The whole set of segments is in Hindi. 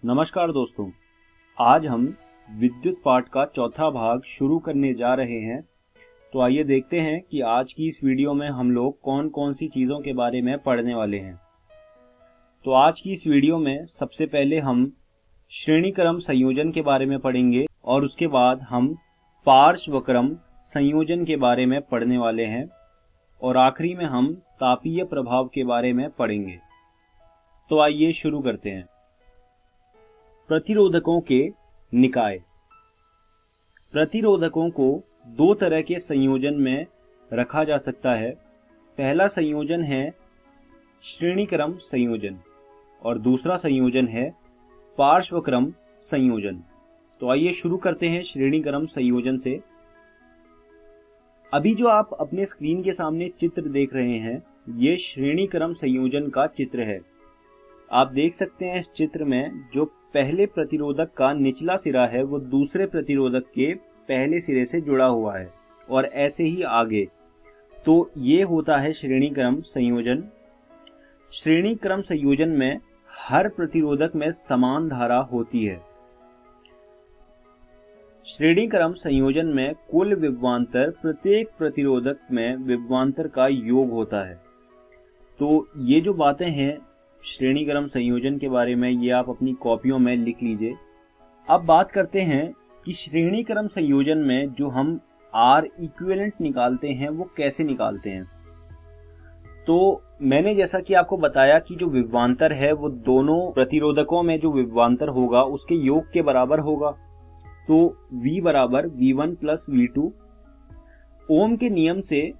नमस्कार दोस्तों, आज हम विद्युत पाठ का चौथा भाग शुरू करने जा रहे हैं। तो आइए देखते हैं कि आज की इस वीडियो में हम लोग कौन कौन सी चीज़ों के बारे में पढ़ने वाले हैं। तो आज की इस वीडियो में सबसे पहले हम श्रेणी क्रम संयोजन के बारे में पढ़ेंगे और उसके बाद हम पार्श्व क्रम संयोजन के बारे में पढ़ने वाले हैं और आखिरी में हम तापीय प्रभाव के बारे में पढ़ेंगे। तो आइए शुरू करते हैं। प्रतिरोधकों के निकाय। प्रतिरोधकों को दो तरह के संयोजन में रखा जा सकता है। पहला संयोजन है श्रेणी क्रम संयोजन और दूसरा संयोजन है पार्श्व क्रम संयोजन। तो आइए शुरू करते हैं श्रेणी क्रम संयोजन से। अभी जो आप अपने स्क्रीन के सामने चित्र देख रहे हैं, ये श्रेणी क्रम संयोजन का चित्र है। आप देख सकते हैं इस चित्र में जो पहले प्रतिरोधक का निचला सिरा है वो दूसरे प्रतिरोधक के पहले सिरे से जुड़ा हुआ है और ऐसे ही आगे। तो ये होता है श्रेणी क्रम संयोजन। श्रेणी क्रम संयोजन में हर प्रतिरोधक में समान धारा होती है। श्रेणी क्रम संयोजन में कुल विभवांतर प्रत्येक प्रतिरोधक में विभवांतर का योग होता है। तो ये जो बातें हैं श्रेणी क्रम संयोजन के बारे में, ये आप अपनी कॉपियों में लिख लीजिए। अब बात करते हैं कि श्रेणी क्रम संयोजन में जो हम R इक्विवेलेंट निकालते हैं वो कैसे निकालते हैं। तो मैंने जैसा कि आपको बताया कि जो विभवांतर है वो दोनों प्रतिरोधकों में जो विभवांतर होगा उसके योग के बराबर होगा। तो V बराबर V1 प्लस V2। ओम के नियम से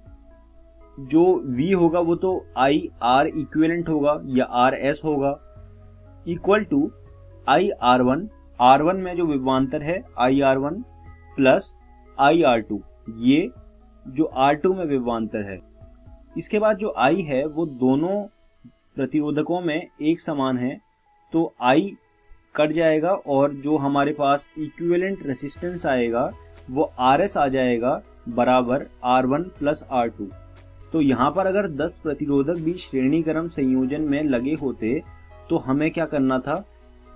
जो V होगा वो तो I R इक्विवेलेंट होगा या RS होगा, equal to I R1। R1 में जो विभवांतर है I R1 plus I R2, ये जो R2 में विभवांतर है। इसके बाद जो I है वो दोनों प्रतिरोधकों में एक समान है, तो I कट जाएगा और जो हमारे पास इक्विवेलेंट रेसिस्टेंस आएगा वो RS आ जाएगा बराबर R1 प्लस R2। तो यहाँ पर अगर 10 प्रतिरोधक भी श्रेणी क्रम संयोजन में लगे होते तो हमें क्या करना था,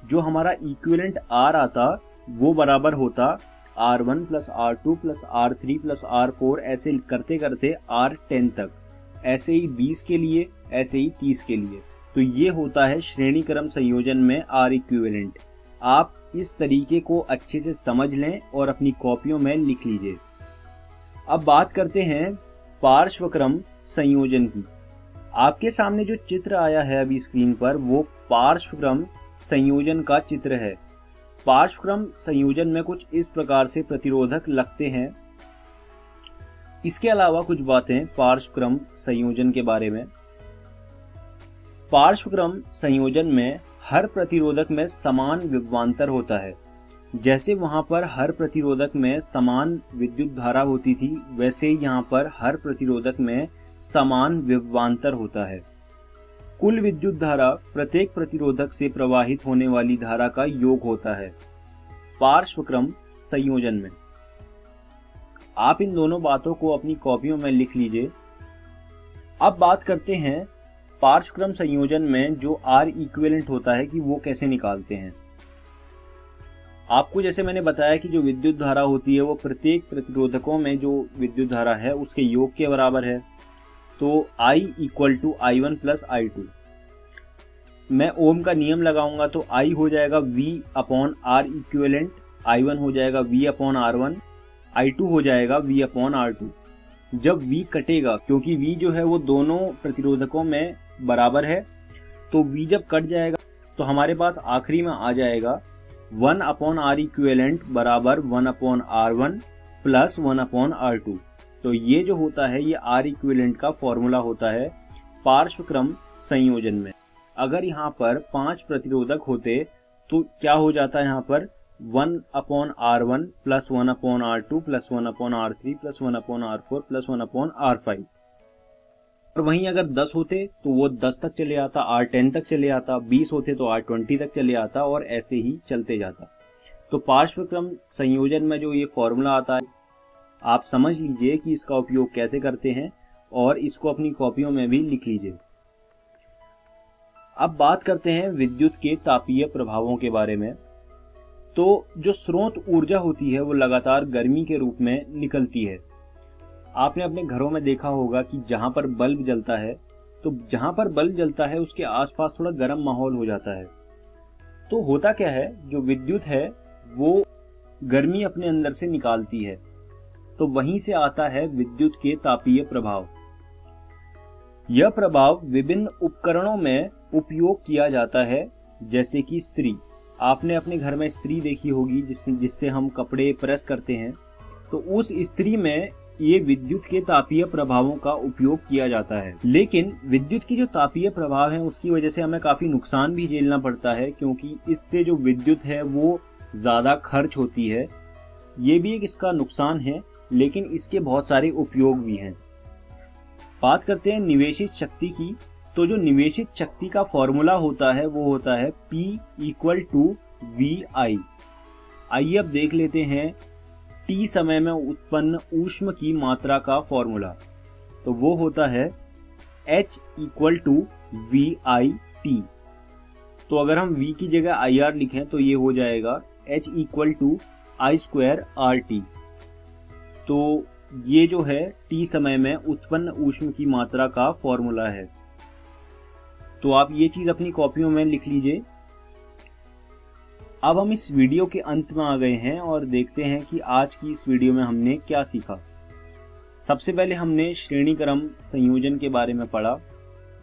जो हमारा इक्विवेलेंट R आता वो बराबर होता R1 plus R2 plus R3 plus R4, ऐसे करते करते R10 तक, ऐसे ही 20 के लिए, ऐसे ही 30 के लिए। तो ये होता है श्रेणी क्रम संयोजन में R इक्विवेलेंट। आप इस तरीके को अच्छे से समझ लें और अपनी कॉपियों में लिख लीजिए। अब बात करते हैं पार्श्व क्रम संयोजन की। आपके सामने जो चित्र आया है अभी स्क्रीन पर वो पार्श्व क्रम संयोजन का चित्र है। पार्श्व क्रम संयोजन में कुछ इस प्रकार से प्रतिरोधक लगते हैं। इसके अलावा कुछ बातें पार्श्व क्रम संयोजन के बारे में। पार्श्व क्रम संयोजन में हर प्रतिरोधक में समान विभवांतर होता है। जैसे वहां पर हर प्रतिरोधक में समान विद्युत धारा होती थी, वैसे ही यहाँ पर हर प्रतिरोधक में समान विभवांतर होता है। कुल विद्युत धारा प्रत्येक प्रतिरोधक से प्रवाहित होने वाली धारा का योग होता है पार्श्व क्रम संयोजन में। आप इन दोनों बातों को अपनी कॉपियों में लिख लीजिए। अब बात करते हैं पार्श्व क्रम संयोजन में जो R इक्विवेलेंट होता है कि वो कैसे निकालते हैं। आपको जैसे मैंने बताया कि जो विद्युत धारा होती है वो प्रत्येक प्रतिरोधकों में जो विद्युत धारा है उसके योग के बराबर है। तो I equal to I1 plus I2। मैं ओम का नियम लगाऊंगा तो I हो जाएगा V upon R equivalent, I1 हो जाएगा V अपॉन R1, I2 हो जाएगा V अपॉन R2। जब V कटेगा, क्योंकि V जो है वो दोनों प्रतिरोधकों में बराबर है, तो V जब कट जाएगा तो हमारे पास आखिरी में आ जाएगा 1 अपॉन R इक्विवेलेंट बराबर 1 upon R1 plus 1 upon R2। तो ये जो होता है ये R इक्विवेलेंट का फॉर्मूला होता है पार्श्व क्रम संयोजन में। अगर यहाँ पर 5 प्रतिरोधक होते तो क्या हो जाता है, यहाँ पर 1 upon R1 plus 1 upon R2 plus 1 upon R3 plus 1 upon R4 plus 1 upon R5। और वहीं अगर 10 होते तो वो 10 तक चले आता, R10 तक चले आता, 20 होते तो R20 तक चले आता और ऐसे ही चलते जाता। तो पार्श्व क्रम संयोजन में जो ये फॉर्मूला आता है आप समझ लीजिए कि इसका उपयोग कैसे करते हैं और इसको अपनी कॉपियों में भी लिख लीजिए। अब बात करते हैं विद्युत के तापीय प्रभावों के बारे में। तो जो स्रोत ऊर्जा होती है वो लगातार गर्मी के रूप में निकलती है। आपने अपने घरों में देखा होगा कि जहां पर बल्ब जलता है, तो जहां पर बल्ब जलता है उसके आसपास थोड़ा गर्म माहौल हो जाता है। तो होता क्या है, जो विद्युत है वो गर्मी अपने अंदर से निकालती है, तो वहीं से आता है विद्युत के तापीय प्रभाव। यह प्रभाव विभिन्न उपकरणों में उपयोग किया जाता है, जैसे कि इस्त्री। आपने अपने घर में इस्त्री देखी होगी जिससे हम कपड़े प्रेस करते हैं, तो उस इस्त्री में ये विद्युत के तापीय प्रभावों का उपयोग किया जाता है। लेकिन विद्युत की जो तापीय प्रभाव है उसकी वजह से हमें काफी नुकसान भी झेलना पड़ता है, क्योंकि इससे जो विद्युत है वो ज्यादा खर्च होती है। ये भी एक इसका नुकसान है, लेकिन इसके बहुत सारे उपयोग भी हैं। बात करते हैं निवेशित शक्ति की। तो जो निवेशित शक्ति का फॉर्मूला होता है वो होता है P = VI। आइए अब देख लेते हैं T समय में उत्पन्न ऊष्म की मात्रा का फॉर्मूला। तो वो होता है H = VIT। तो अगर हम V की जगह IR लिखें तो ये हो जाएगा H = I²RT। तो ये जो है T समय में उत्पन्न ऊष्म की मात्रा का फॉर्मूला है। तो आप ये चीज अपनी कॉपियों में लिख लीजिए। अब हम इस वीडियो के अंत में आ गए हैं और देखते हैं कि आज की इस वीडियो में हमने क्या सीखा। सबसे पहले हमने श्रेणी क्रम संयोजन के बारे में पढ़ा,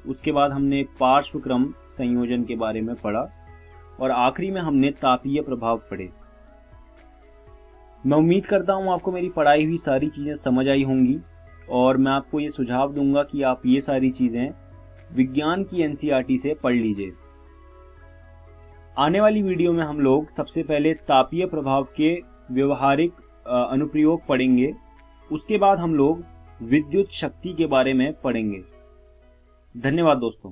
उसके बाद हमने पार्श्व क्रम संयोजन के बारे में पढ़ा और आखिरी में हमने तापीय प्रभाव पढ़े। मैं उम्मीद करता हूं आपको मेरी पढ़ाई हुई सारी चीजें समझ आई होंगी और मैं आपको ये सुझाव दूंगा कि आप ये सारी चीजें विज्ञान की एनसीईआरटी से पढ़ लीजिए। आने वाली वीडियो में हम लोग सबसे पहले तापीय प्रभाव के व्यवहारिक अनुप्रयोग पढ़ेंगे, उसके बाद हम लोग विद्युत शक्ति के बारे में पढ़ेंगे। धन्यवाद दोस्तों।